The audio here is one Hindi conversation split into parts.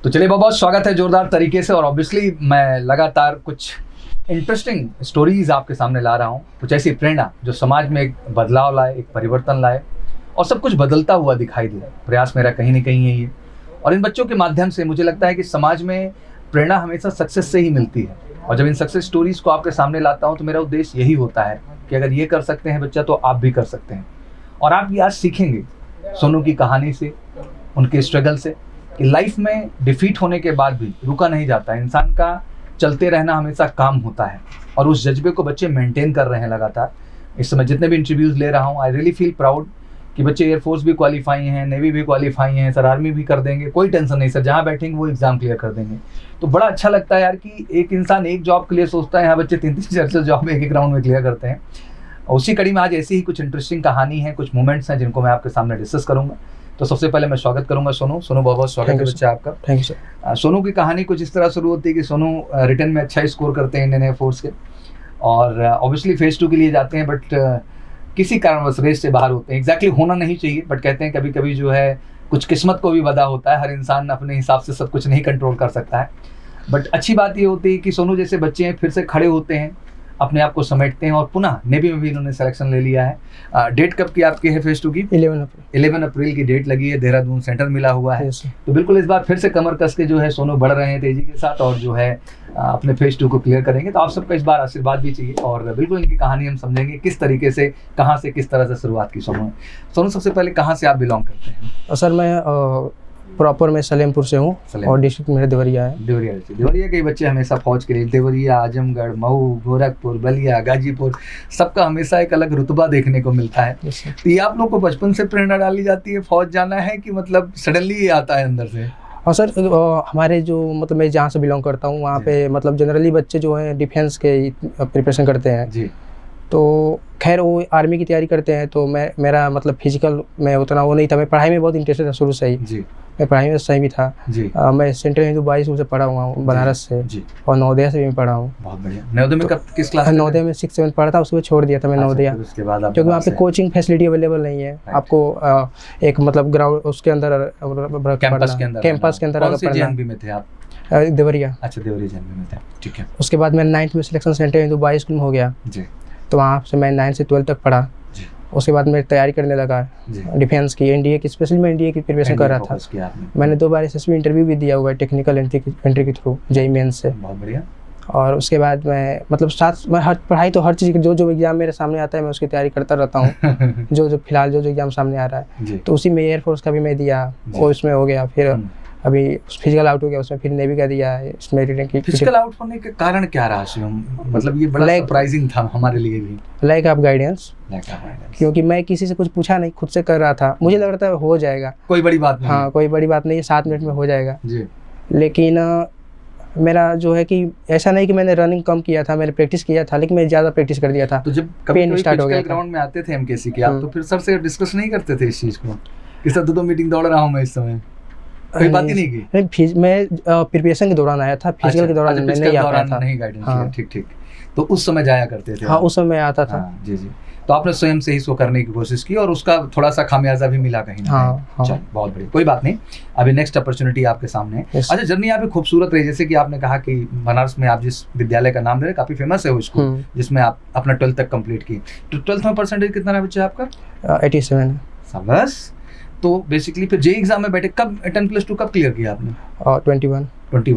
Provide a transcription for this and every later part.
तो चलिए बहुत बहुत स्वागत है जोरदार तरीके से। और ऑब्वियसली मैं लगातार कुछ इंटरेस्टिंग स्टोरीज आपके सामने ला रहा हूँ, कुछ ऐसी प्रेरणा जो समाज में एक बदलाव लाए, एक परिवर्तन लाए और सब कुछ बदलता हुआ दिखाई दे। प्रयास मेरा कहीं ना कहीं यही है। और इन बच्चों के माध्यम से मुझे लगता है कि समाज में प्रेरणा हमेशा सक्सेस से ही मिलती है। और जब इन सक्सेस स्टोरीज को आपके सामने लाता हूँ तो मेरा उद्देश्य यही होता है कि अगर ये कर सकते हैं बच्चा तो आप भी कर सकते हैं। और आप ये आज सीखेंगे सोनू की कहानी से, उनके स्ट्रगल से, कि लाइफ में डिफीट होने के बाद भी रुका नहीं जाता। इंसान का चलते रहना हमेशा काम होता है और उस जज्बे को बच्चे मेंटेन कर रहे हैं लगातार। इस समय जितने भी इंटरव्यूज़ ले रहा हूँ, आई रियली फील प्राउड कि बच्चे एयरफोर्स भी क्वालिफाई हैं, नेवी भी क्वालिफाई हैं, सर आर्मी भी कर देंगे, कोई टेंशन नहीं सर, जहाँ बैठेंगे वो एग्जाम क्लियर कर देंगे। तो बड़ा अच्छा लगता है यार कि एक इंसान एक जॉब के लिए सोचता है, यहाँ बच्चे 3-4 जॉब एक राउंड में क्लियर करते हैं। उसी कड़ी में आज ऐसी ही कुछ इंटरेस्टिंग कहानी है, कुछ मोमेंट्स हैं जिनको मैं आपके सामने डिस्कस करूंगा। तो सबसे पहले मैं स्वागत करूंगा सोनू। बहुत बहुत स्वागत है बच्चा आपका। Thank you sir. सोनू की कहानी कुछ इस तरह शुरू होती है कि सोनू रिटन में अच्छा स्कोर करते हैं इंडियन एयरफोर्स के, और ऑब्वियसली फेज 2 के लिए जाते हैं, बट किसी कारणवश रेस से बाहर होते हैं। एग्जैक्टली होना नहीं चाहिए, बट कहते हैं कभी कभी जो है कुछ किस्मत को भी वधा होता है। हर इंसान अपने हिसाब से सब कुछ नहीं कंट्रोल कर सकता है। बट अच्छी बात ये होती है कि सोनू जैसे बच्चे हैं फिर से खड़े होते हैं, अपने आप को समेटते हैं और पुनः नेवी में भी इन्होंने सिलेक्शन ले लिया है। डेट कब की आपकी है फेज 2 की? 11 अप्रैल की डेट लगी है, देहरादून सेंटर मिला हुआ है। तो बिल्कुल इस बार फिर से कमर कस के जो है सोनू बढ़ रहे हैं तेजी के साथ और जो है अपने फेज 2 को क्लियर करेंगे। तो आप सबका इस बार आशीर्वाद भी चाहिए और बिल्कुल इनकी कहानी हम समझेंगे किस तरीके से, कहाँ से, किस तरह से शुरुआत की सोनू। सोनू सबसे पहले कहाँ से आप बिलोंग करते हैं? सर मैं प्रॉपर मैं सलेमपुर से हूँ और डिस्ट्रिक्ट मेरा देवरिया है। देवरिया के बच्चे हमेशा फौज के लिए देवरिया, आजमगढ़, मऊ, गोरखपुर, बलिया, गाजीपुर, सबका हमेशा एक अलग रुतबा देखने को मिलता है। तो ये आप लोग को बचपन से प्रेरणा डाली जाती है फौज जाना है कि मतलब सडनली ये आता है अंदर से? और सर हमारे जो मतलब मैं जहाँ से बिलोंग करता हूँ वहाँ पे मतलब जनरली बच्चे जो हैं डिफेंस के प्रिपरेशन करते हैं जी। तो खैर वो आर्मी की तैयारी करते हैं, तो मेरा मतलब फिजिकल में उतना वो नहीं था। मैं पढ़ाई में बहुत इंटरेस्टेड था शुरू से ही जी। मैं पढ़ाई में सही भी था जी। मैं सेंट्रल हिंदू बॉयज स्कूल से पढ़ा हुआ हूँ बनारस से जी। और नवोदय से भी पढ़ा हूँ। बहुत बढ़िया। नवोदय में कब किस क्लास? नवोदय में 6-7 पढ़ा था, उसके बाद छोड़ दिया था मैं नवोदय, क्योंकि वहाँ पे कोचिंग फैसिलिटी अवेलेबल नहीं है। आपको एक मतलब ग्राउंड उसके अंदर कैंपस के अंदर में थे आप? देवरिया। अच्छा, देवरिया जनरल में थे, ठीक है। उसके बाद मेरा 9th में selection central Hindu boys school में हो गया जी। तो वहाँ से मैं 9 से 12 तक पढ़ा। उसके बाद मैं तैयारी करने लगा डिफेंस की, एनडीए की, स्पेशली मैं एनडीए की प्रिपरेशन कर रहा था। मैंने 2 बार एसएसबी इंटरव्यू भी दिया हुआ है टेक्निकल एंट्री के थ्रू जेईई मेंस से। बहुत बढ़िया। और उसके बाद मैं मतलब साथ मैं हर पढ़ाई तो हर चीज़ जो एग्जाम मेरे सामने आता है मैं उसकी तैयारी करता रहता हूँ। जो फिलहाल जो एग्जाम सामने आ रहा है तो उसी में एयरफोर्स का भी मैं दिया और उसमें हो गया। फिर अभी फिजिकल आउट हो गया, उसमें फिर नेवी का दिया है। इसमें फिजिकल आउट होने के कारण क्या रहा शिवम? मतलब ये बड़ा सरप्राइजिंग था हमारे लिए भी। लाइक ऑफ गाइडेंस, क्योंकि मैं किसी से कुछ पूछा नहीं, खुद से कर रहा था। मुझे लग रहा था हो जाएगा, कोई बड़ी बात नहीं। हाँ, कोई बड़ी बात नहीं है, 7 मिनट में हो जाएगा जी। लेकिन मेरा जो है कि ऐसा नहीं कि मैंने रनिंग कम किया था, मैंने प्रैक्टिस किया था, लेकिन मैं ज़्यादा प्रैक्टिस कर दिया था। तो जब पेन स्टार्ट हो गया, ग्राउंड में आते थे एमकेसी के आप, तो फिर सर से डिस्कस नहीं करते थे इस चीज़ को कि सर 2 मीटिंग दौड़ रहा हूँ मैं इस समय? कोई बात ही नहीं की? नहीं, मैं प्रिपरेशन के दौरान आया था, फिजिकल के दौरान नहीं आ पाया था। नहीं गाइडेंस किया, ठीक। तो उस समय जाया करते थे? हाँ, उस समय आता था जी। तो आपने स्वयं से ही इसको करने की कोशिश की और उसका थोड़ा सा खामियाजा भी मिला कहीं ना कहीं। चल, बहुत बढ़िया, कोई बात नहीं। अभी नेक्स्ट अपॉर्चुनिटी आपके सामने। अच्छा, जर्नी आपकी खूबसूरत रही। जैसे कि आपने कहा कि बनारस में आप जिस विद्यालय का नाम ले रहे, काफी फेमस है वो स्कूल, जिसमें आप अपना 12th तक कंप्लीट की। तो 12th में परसेंटेज कितना रहा बच्चा आपका? 87। शाबाश। तो बेसिकली फिर जेईई एग्जाम में बैठे कब 10+2 कब क्लियर किया आपने? 21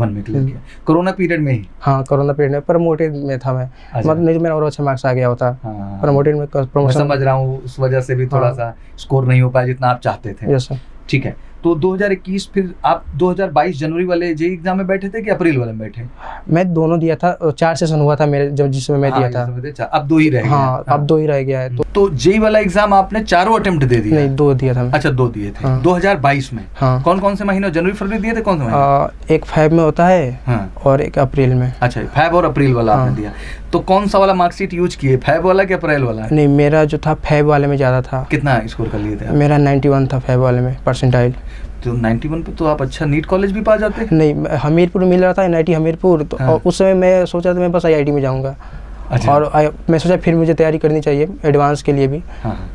में क्लियर किया। कोरोना पीरियड में ही? हाँ, कोरोना पीरियड में प्रमोटेड में था मैं। मतलब नहीं तो मेरा और अच्छा मार्क्स आ गया होता। प्रमोटेड में प्रमोशन समझ रहा हूँ, उस वजह से भी थोड़ा सा स्कोर नहीं हो पाया जितना आप चाहते थे। Yes sir. ठीक है। तो 2021 फिर आप 2022 जनवरी वाले जेईई एग्जाम में बैठे थे कि अप्रैल वाले में बैठे? मैं दोनों दिया था, 4 सेशन हुआ था मेरे जब जिसमें मैं दिया था। अब 2 ही रह गया। हाँ, अब 2 ही रह गया है। तो जेईई वाला एग्जाम आपने 4 अटेम्प्ट दे दिए? नहीं, 2 दिया था। अच्छा, 2 दिए थे 2022 में। कौन से महीने? जनवरी फरवरी दिए थे? कौन से महीने? एक फेब में होता है और एक अप्रैल में। अच्छा, फेब और अप्रैल वाला आपने दिया। तो कौन सा वाला मार्कशीट यूज किए, फेब वाला कि अप्रैल वाला? नहीं, मेरा जो था फेब वाले में ज़्यादा था। कितना स्कोर कर लिए थे? मेरा 91 था फेब वाले में परसेंटाइल। तो 91 पे तो आप अच्छा नीट कॉलेज भी पा जाते? नहीं, हमीरपुर मिल रहा था, NIT हमीरपुर। तो उस समय मैं सोचा था मैं बस IIT में जाऊँगा। अच्छा। और मैं सोचा फिर मुझे तैयारी करनी चाहिए एडवांस के लिए भी।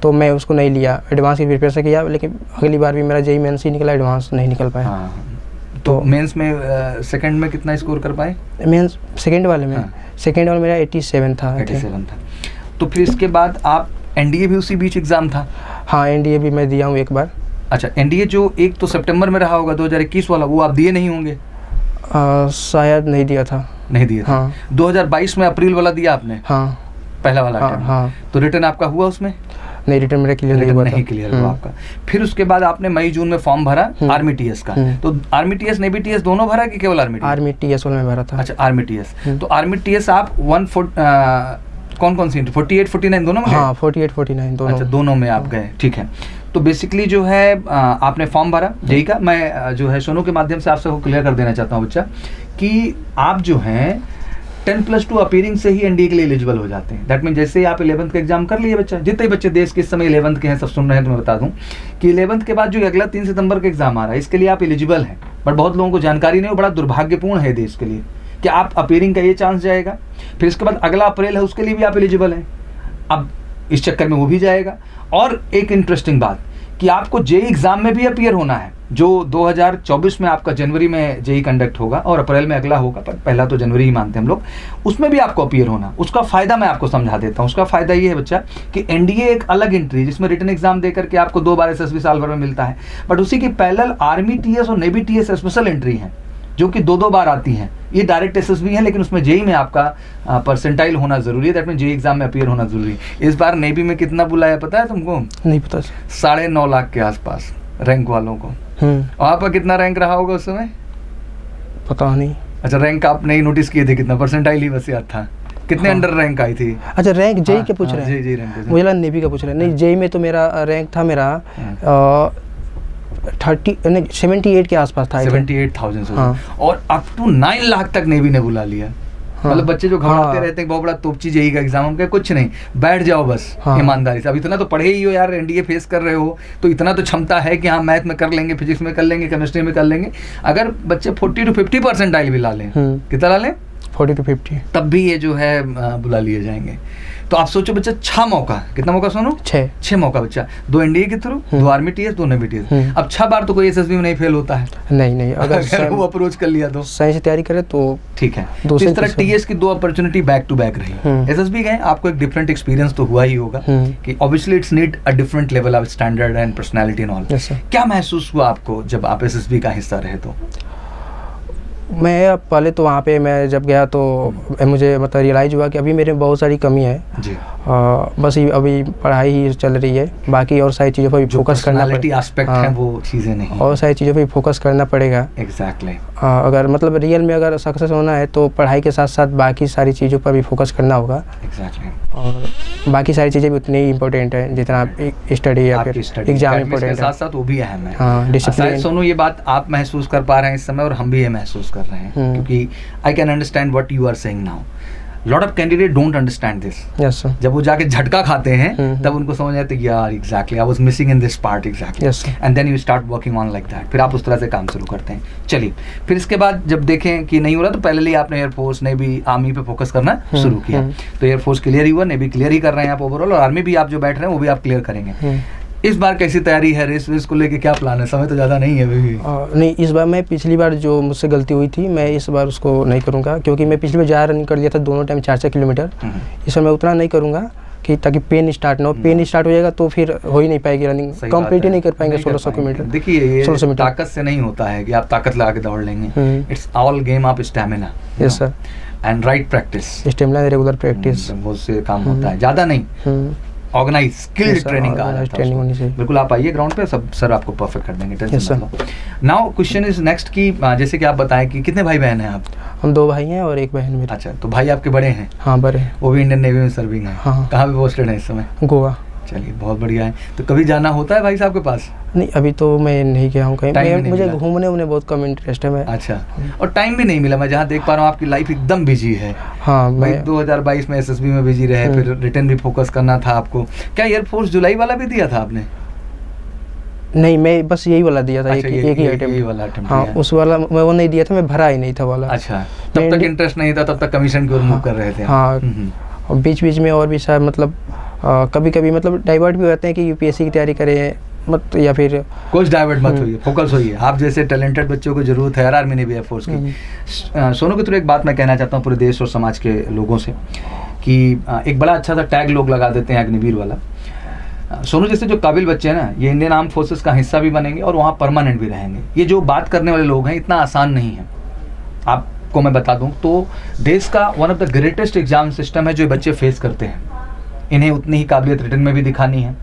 तो मैं उसको नहीं लिया, एडवांस की प्रिपरेशन किया, लेकिन अगली बार भी मेरा जेईई मेंस ही निकला, एडवांस नहीं निकल पाया। तो मेंस में सेकंड में कितना स्कोर कर पाए? मीन्स सेकंड वाले में, हाँ। सेकंड वाले मेरा 87 था। 87 था। तो फिर इसके बाद आप एनडीए भी उसी बीच एग्ज़ाम था? हाँ, एनडीए भी मैं दिया हूँ एक बार। अच्छा, एनडीए जो एक तो सितंबर में रहा होगा 2021 वाला, वो आप दिए नहीं होंगे? शायद नहीं दिया था। नहीं दिया था। हाँ। 2022 में अप्रैल वाला दिया आपने? हाँ। पहला वाला हाँ, अटेम्प्ट। हाँ। तो रिटर्न आपका हुआ उसमें? नहीं, रिटर्न मेरा क्लियर नहीं हुआ था। नहीं क्लियर हुआ आपका। फिर उसके बाद आपने मई जून में फॉर्म भरा आर्मी टीएस का। तो आर्मी टीएस नेवी टीएस दोनों भरा कि केवल आर्मी टीएस? आर्मी टीएस में भरा था। अच्छा, आर्मी टीएस। तो आर्मी टीएस आप कौन सी 48 49 दोनों में? हाँ, 48 49 दोनों। अच्छा, दोनों में आप गए, ठीक है। तो बेसिकली जो है आपने फॉर्म भरा जेई का। मैं जो है सोनू के माध्यम से आप सबको क्लियर कर देना चाहता हूँ बच्चा कि आप जो हैं 10+2 अपीयरिंग से ही एनडीए के लिए एलिजिबल हो जाते हैं। दैट मीन जैसे ही आप 11th का एग्जाम कर लिए बच्चा, जितने बच्चे देश के इस समय 11th के हैं सब सुन रहे हैं तो मैं बता दूं कि 11th के बाद जो अगला 3 सितंबर का एग्जाम आ रहा है इसके लिए आप एलिजिबल हैं। बट बहुत लोगों को जानकारी नहीं, वो बड़ा दुर्भाग्यपूर्ण है देश के लिए कि आप अपीयरिंग का ये चांस जाएगा। फिर इसके बाद अगला अप्रैल है, उसके लिए भी आप एलिजिबल हैं। अब इस चक्कर में वो भी जाएगा। और एक इंटरेस्टिंग बात कि आपको जेई एग्जाम में भी अपीयर होना है, जो 2024 में आपका जनवरी में जेई कंडक्ट होगा और अप्रैल में अगला होगा, पर पहला तो जनवरी ही मानते हैं हम लोग। उसमें भी आपको अपीयर होना। उसका फ़ायदा मैं आपको समझा देता हूँ। उसका फ़ायदा ये है बच्चा कि एनडीए एक अलग एंट्री जिसमें रिटन एग्जाम देकर के आपको 2 बार एसएसबी साल भर में मिलता है, बट उसी की पैरेलल आर्मी टीएस और नेवी टीएस स्पेशल एंट्री है जो कि 2-2 बार आती हैं। ये डायरेक्ट एसएसबी है, लेकिन उसमें जेई में आपका परसेंटाइल होना जरूरी है। दैट मीन जेई एग्जाम में अपीयर होना जरूरी है। इस बार नेवी में कितना बुलाया पता है तुमको? नहीं पता। 9.5 लाख के आसपास रैंक वालों को। और आपका कितना रैंक रहा होगा उस समय? पता नहीं। अच्छा, रैंक आप नहीं नोटिस किए थे? कितना परसेंटाइल ही बस याद था? कितने अंडर रैंक आई थी? अच्छा, रैंक जेई के पूछ रहे हैं? जेई रैंक मुझे लगा नेवी का पूछ रहे हैं। नहीं, जेई में तो मेरा रैंक था मेरा 78 के आसपास था। 78,000। हाँ। और अप टू 9 लाख तक नेवी ने बुला लिया। हाँ। मतलब बच्चे जो घबराते हाँ। रहते हैं बहुत बड़ा तोपची जेई का एग्जाम, हम कहे कुछ नहीं, बैठ जाओ बस। हाँ। ईमानदारी से अब इतना तो पढ़े ही हो यार, एनडीए फेस कर रहे हो तो इतना तो क्षमता है कि हाँ मैथ में कर लेंगे, फिजिक्स में कर लेंगे, केमिस्ट्री में कर लेंगे। अगर बच्चे 40 to 50 परसेंटाइल भी ला लें, कितना ला लें? 40 to 50, तब भी ये जो है बुला लिए जाएंगे। तो आप सोचो बच्चा, 6 मौका, कितना मौका सुनो? 6 मौका बच्चा, 2 एनडीए के थ्रू, 2 आर्मी टीएस, 2 नेवी टीएस। अब 6 बार तो कोई एसएसबी में नहीं फेल होता है। नहीं, अगर वो अप्रोच कर लिया तो सही से तैयारी करे तो ठीक है। तो इस तरह टीएस की 2 अपॉर्चुनिटी बैक टू बैक रही। एसएसबी गए, आपको एक डिफरेंट एक्सपीरियंस तो हुआ ही होगा कि obviously it's need a different level of standard and personality and all. क्या महसूस हुआ आपको जब आप एसएसबी का हिस्सा रहे? तो मैं पहले तो वहाँ पे मैं जब गया तो मुझे मतलब रियलाइज़ हुआ कि अभी मेरे में बहुत सारी कमी है जी। बस अभी पढ़ाई ही चल रही है, बाकी और सारी चीज़ों पर भी फोकस करना पड़ेगा। एस्पेक्ट है वो चीज़ें नहीं, और सारी चीज़ों पर भी फोकस करना पड़ेगा। एग्जैक्टली। अगर मतलब रियल में अगर सक्सेस होना है तो पढ़ाई के साथ साथ बाकी सारी चीज़ों पर भी फोकस करना होगा। एग्जैक्टली। और बाकी सारी चीज़ें भी उतनी ही इम्पोर्टेंट है जितना स्टडी या फिर एग्जाम इम्पोर्टेंट है, साथ साथ वो भी अहम है। हाँ, डिसिप्लिन। सोनू, ये बात आप महसूस कर पा रहे हैं इस समय और हम भी ये महसूस कर रहे हैं, क्योंकि I can understand what you are saying now. Lot of candidate don't understand this. Yes sir. जब वो जाके झटका खाते हैं तब उनको समझ आता है यार exactly I was missing in this part exactly, and then you start working on like that. फिर आप उस तरह से काम शुरू करते हैं। चलिए, फिर इसके बाद जब देखें कि नहीं हो रहा तो पहले ही आपने एयरफोर्स, नेवी, आर्मी पे फोकस करना शुरू किया। तो एयरफोर्स क्लियर ही हुआ, नेवी क्लियर ही कर रहे हैं आप ओवरऑल, और आर्मी भी आप जो बैठ रहे हैं वो भी आप क्लियर करेंगे। इस बार कैसी तैयारी है? रेस को लेके क्या प्लान है? समय तो ज़्यादा नहीं है अभी भी। नहीं, इस बार मैं पिछली बार जो मुझसे गलती हुई थी मैं इस बार उसको नहीं करूँगा, क्योंकि मैं पिछली बार ज़्यादा रनिंग कर लिया था, दोनों टाइम 4-4 किलोमीटर। इस बार मैं उतना नहीं करूँगा कि ताकि पेन स्टार्ट ना हो। पेन स्टार्ट हो जाएगा तो फिर हो ही नहीं पाएगी रनिंग, कंप्लीट ही नहीं कर पाएंगे 1600 किलोमीटर। देखिए, ये ताकत से नहीं होता है कि आप ताकत लगा के दौड़ लेंगे। It's all game of stamina. Yes sir. And right practice, stamina, regular practice, वो से काम होता है, ज़्यादा नहीं। ऑर्गेनाइज स्किल्ड ट्रेनिंग का ट्रेनिंग होनी चाहिए। बिल्कुल, आप आइए ग्राउंड पे, सब सर आपको परफेक्ट कर देंगे, टेंशन मत लो। नाउ क्वेश्चन इज नेक्स्ट की जैसे कि आप बताएं कि कितने भाई बहन हैं आप? हम 2 भाई हैं और 1 बहन मेरी। अच्छा, तो भाई आपके बड़े हैं? हाँ, बड़े हैं। वो भी इंडियन नेवी में सर्विंग है? हाँ। कहाँ पे पोस्टेड है इस समय? गोवा। चलिए, बहुत बढ़िया है। तो कभी जाना होता है भाई साहब के पास? नहीं, अभी तो मैं नहीं गया हूँ कहीं, मुझे घूमने उन्हें बहुत कम इंटरेस्ट है। मैं अच्छा, और टाइम भी नहीं मिला। मैं जहाँ देख पा रहा हूँ आपकी लाइफ एकदम बिजी है। हाँ, मैं 2022 में एसएसबी में बिजी रहे, फिर रिटर्न भी फोकस करना था आपको। क्या एयरफोर्स जुलाई वाला भी दिया था आपने? नहीं, मैं बस यही वाला दिया था। अच्छा, एक ही अटेम्प्ट। हाँ, उस वाला मैं वो नहीं दिया था, मैं भरा ही नहीं था वाला। अच्छा, तब तक इंटरेस्ट नहीं था, तब तक कमीशन की ओर मूव कर रहे थे। हाँ, और बीच बीच में और भी शायद मतलब कभी कभी मतलब डाइवर्ट भी हो जाते हैं कि यूपीएससी की तैयारी करें, मत या फिर कुछ डाइवर्ट मत होइए, फोकस होइए। आप जैसे टैलेंटेड बच्चों को जरूरत है, आर्मी ने भी एयरफोर्स की। सोनू के थ्रू एक बात मैं कहना चाहता हूँ पूरे देश और समाज के लोगों से कि एक बड़ा अच्छा सा टैग लोग लगा देते हैं अग्निवीर वाला। सोनू जैसे जो काबिल बच्चे हैं ना, ये इंडियन आर्म फोर्सेस का हिस्सा भी बनेंगे और वहाँ परमानेंट भी रहेंगे। ये जो बात करने वाले लोग हैं इतना आसान नहीं है। आपको मैं बता दूं तो देश का one of the greatest exam system है जो ये बच्चे फेस करते हैं। इन्हें उतनी ही काबिलियत रिटन में भी दिखानी है,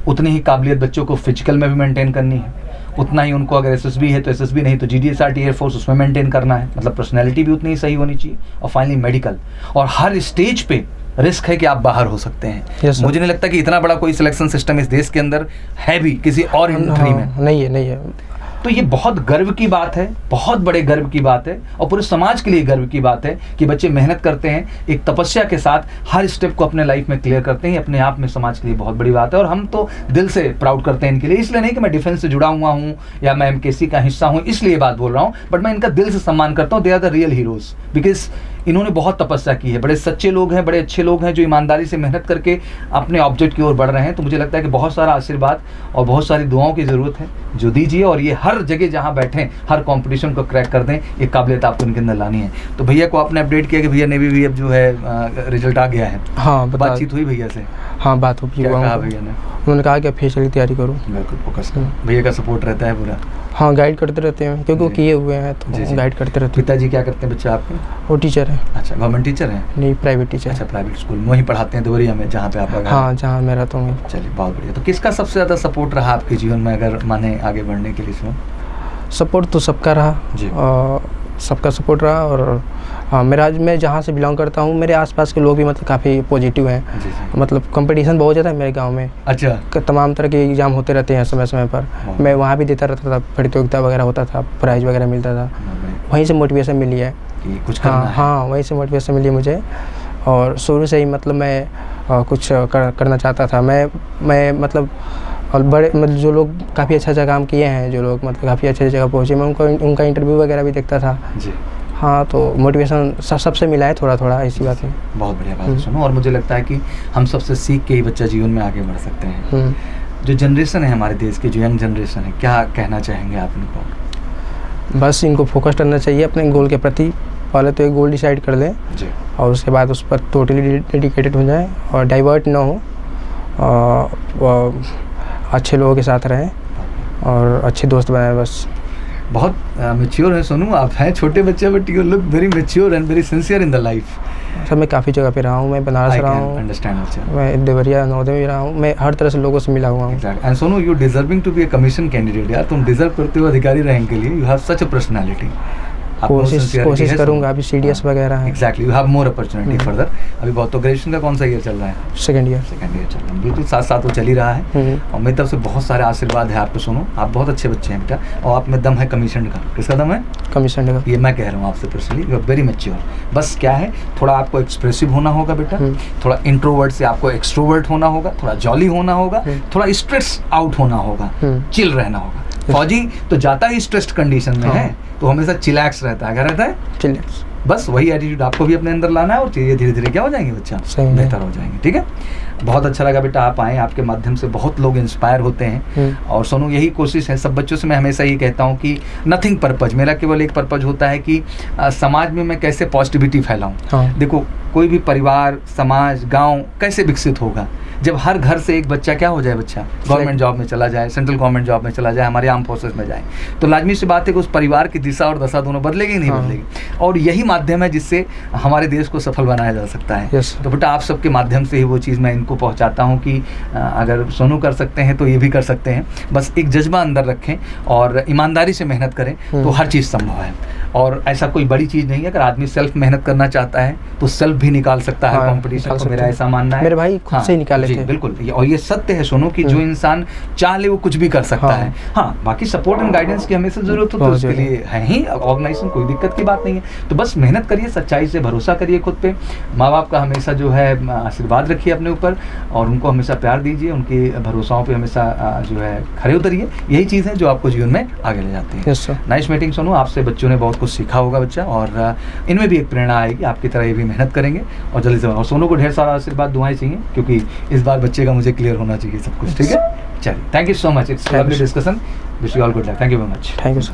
उतनी ही काबिलियत बच्चों को फिजिकल में भी मेंटेन करनी है, उतना ही उनको अगर एसएसबी है तो एसएसबी, नहीं तो जीडीएसआरटी एयरफोर्स उसमें मेंटेन करना है। मतलब पर्सनैलिटी भी उतनी ही सही होनी चाहिए। और फाइनली मेडिकल, और हर स्टेज पे रिस्क है कि आप बाहर हो सकते हैं। yes, मुझे नहीं लगता कि इतना बड़ा कोई सिलेक्शन सिस्टम इस देश के अंदर है भी किसी और कंट्री में। नहीं है। तो ये बहुत गर्व की बात है, बहुत बड़े गर्व की बात है और पूरे समाज के लिए गर्व की बात है कि बच्चे मेहनत करते हैं, एक तपस्या के साथ हर स्टेप को अपने लाइफ में क्लियर करते हैं। अपने आप में समाज के लिए बहुत बड़ी बात है और हम तो दिल से प्राउड करते हैं इनके लिए। इसलिए नहीं कि मैं डिफेंस से जुड़ा हुआ हूँ या मैं एमकेसी का हिस्सा हूँ इसलिए बात बोल रहा हूँ, बट मैं इनका दिल से सम्मान करता हूँ। They are the real heroes, because इन्होंने बहुत तपस्या की है। बड़े सच्चे लोग हैं, बड़े अच्छे लोग हैं जो ईमानदारी से मेहनत करके अपने ऑब्जेक्ट की ओर बढ़ रहे हैं। तो मुझे लगता है कि बहुत सारा आशीर्वाद और बहुत सारी दुआओं की ज़रूरत है जो दीजिए, और ये हर जगह जहाँ बैठें हर कंपटीशन को क्रैक कर दें। ये काबिलियत आपको इनके अंदर लानी है। तो भैया को आपने अपडेट किया कि भैया नेवी भी अब जो है रिजल्ट आ गया है? हाँ, बातचीत हुई भैया से? हाँ, बात हुई। क्या कहा भैया ने? उन्होंने कहा कि ऑफिशियल की तैयारी करूँ। बिल्कुल फोकस करो। भैया का सपोर्ट रहता है पूरा? हाँ, गाइड करते रहते हैं क्योंकि वो किए हुए हैं तो गाइड करते रहते हैं। पिताजी क्या करते हैं बच्चे आपके? वो टीचर है। अच्छा, गवर्नमेंट टीचर है? नहीं, प्राइवेट टीचर। अच्छा, प्राइवेट स्कूल में वहीं पढ़ाते हैं देवरिया में जहाँ पे आप? हाँ, जहाँ मैं रहता हूँ। चलिए बहुत बढ़िया। तो किसका सबसे ज़्यादा सपोर्ट रहा आपके जीवन में अगर माने आगे बढ़ने के लिए? सपोर्ट तो सबका रहा जी। सबका सपोर्ट रहा। और हाँ, मैं जहाँ से बिलोंग करता हूँ मेरे आसपास के लोग भी मतलब काफ़ी पॉजिटिव हैं। जी। मतलब कंपटीशन बहुत ज़्यादा है मेरे गांव में। अच्छा। तमाम तरह के एग्ज़ाम होते रहते हैं समय समय पर। मैं वहाँ भी देता रहता था, प्रतियोगिता वगैरह होता था, प्राइज़ वगैरह मिलता था। वहीं से मोटिवेशन मिली है कि कुछ करना है। हाँ, वहीं से मोटिवेशन मिली मुझे। और शुरू से ही मतलब मैं कुछ करना चाहता था। मैं मतलब और बड़े मतलब जो लोग काफ़ी अच्छा काम किए हैं, जो लोग मतलब काफ़ी अच्छी जगह पहुँचे, मैं उनका इंटरव्यू वगैरह भी देखता था जी। हाँ, तो मोटिवेशन सबसे मिला है थोड़ा थोड़ा, ऐसी बात है। बहुत बढ़िया बात सुनो। और मुझे लगता है कि हम सबसे सीख के ही बच्चा जीवन में आगे बढ़ सकते हैं। जो जनरेशन है हमारे देश की, जो यंग जनरेशन है, क्या कहना चाहेंगे आप इनको? बस इनको फोकस करना चाहिए अपने गोल के प्रति। पहले तो एक गोल डिसाइड कर लें जी, और उसके बाद उस पर टोटली डेडिकेटेड हो जाए और डाइवर्ट ना हो, अच्छे लोगों के साथ रहें और अच्छे दोस्त बनाएं। बस बहुत मैच्योर है सोनू, आप हैं छोटे बच्चे but you look very mature and very sincere in the life. Sir मैं काफ़ी जगह पे रहा हूँ, मैं बनारस रहा हूँ, मैं देवरिया नवोदय में रहा हूँ, मैं हर तरह से लोगों से मिला हुआ हूँ। And Sonu, you deserving to be a commission candidate यार, तुम डिजर्व करते हो अधिकारी रहने के लिए। You have such a personality. कोशिश करूँगा। अभी CDS वगैरह है। Exactly, you have more opportunity further. अभी बहुत, तो ग्रेजुएशन का कौन सा ईयर चल रहा है? सेकंड ईयर चल रहा है। बिल्कुल साथ साथ वो चल ही रहा है। और मेरी तरफ से बहुत सारे आशीर्वाद है आपको सोनू। आप बहुत अच्छे बच्चे हैं बेटा, और आप में दम है कमीशन का। किसका दम है? कमीशन का। ये मैं कह रहा हूँ आपसे personally, you are very mature. बस क्या है, थोड़ा आपको एक्सप्रेसिव होना होगा बेटा, थोड़ा इंट्रोवर्ट से आपको एक्सट्रोवर्ट होना होगा, थोड़ा जॉली होना होगा, थोड़ा स्ट्रेस आउट होना होगा, चिल रहना होगा। फौजी तो जाता ही स्ट्रेस्ड कंडीशन में है, तो हमेशा चिलैक्स रहता है। क्या रहता है? चिलैक्स। बस वही एटीट्यूड आपको भी अपने अंदर लाना है और चीज़ें धीरे धीरे क्या हो जाएंगे बच्चा, बेहतर हो जाएंगे। ठीक है, बहुत अच्छा लगा बेटा आप आए, आपके माध्यम से बहुत लोग इंस्पायर होते हैं। और सोनू, यही कोशिश है सब बच्चों से, मैं हमेशा ये कहता हूँ कि नथिंग पर्पज, मेरा केवल एक पर्पज होता है कि समाज में मैं कैसे पॉजिटिविटी फैलाऊँ। देखो, कोई भी परिवार, समाज, गाँव कैसे विकसित होगा जब हर घर से एक बच्चा क्या हो जाए, बच्चा गवर्नमेंट जॉब में चला जाए, सेंट्रल गवर्नमेंट जॉब में चला जाए, हमारे आर्म फोर्सेस में जाए, तो लाजमी सी बात है कि उस परिवार की दिशा और दशा दोनों बदलेगी नहीं बदलेगी। और यही माध्यम है जिससे हमारे देश को सफल बनाया जा सकता है। तो बेटा आप सबके माध्यम से ही वो चीज़ मैं इनको पहुंचाता हूं कि अगर सोनू कर सकते हैं तो ये भी कर सकते हैं। बस एक जज्बा अंदर रखें और ईमानदारी से मेहनत करें तो हर चीज़ संभव है। और ऐसा कोई बड़ी चीज़ नहीं है, अगर आदमी सेल्फ मेहनत करना चाहता है तो सेल्फ भी निकाल सकता है कॉम्पिटिशन को, मेरा ऐसा मानना है। मेरे भाई खुद से ही निकाले थे। बिल्कुल, और ये सत्य है सोनू कि जो इंसान चाह ले वो कुछ भी कर सकता है। हाँ, बाकी सपोर्ट एंड गाइडेंस की हमेशा जरूरत हो तो उसके लिए है ही ऑर्गेनाइजेशन, कोई दिक्कत की बात नहीं है। तो बस मेहनत करिए, सच्चाई से भरोसा करिए खुद पे, माँ बाप का हमेशा जो है आशीर्वाद रखिए अपने ऊपर और उनको हमेशा प्यार दीजिए, उनकी भरोसाओं पे हमेशा जो है खड़े उतरिए। यही चीज़ है जो आपको जीवन में आगे ले जाती है। नाइस मीटिंग सोनू, आपसे बच्चों ने बहुत कुछ सीखा होगा बच्चा, और इनमें भी एक प्रेरणा आएगी, आपकी तरह ये भी मेहनत करेंगे और जल्दी से। और सोनू को ढेर सारा आशीर्वाद दुआएं चाहिए क्योंकि इस बार बच्चे का मुझे क्लियर होना चाहिए सब कुछ। ठीक है। चलिए, thank you so much, it's lovely discussion, wish you all good luck, thank you very much. Thank you sir.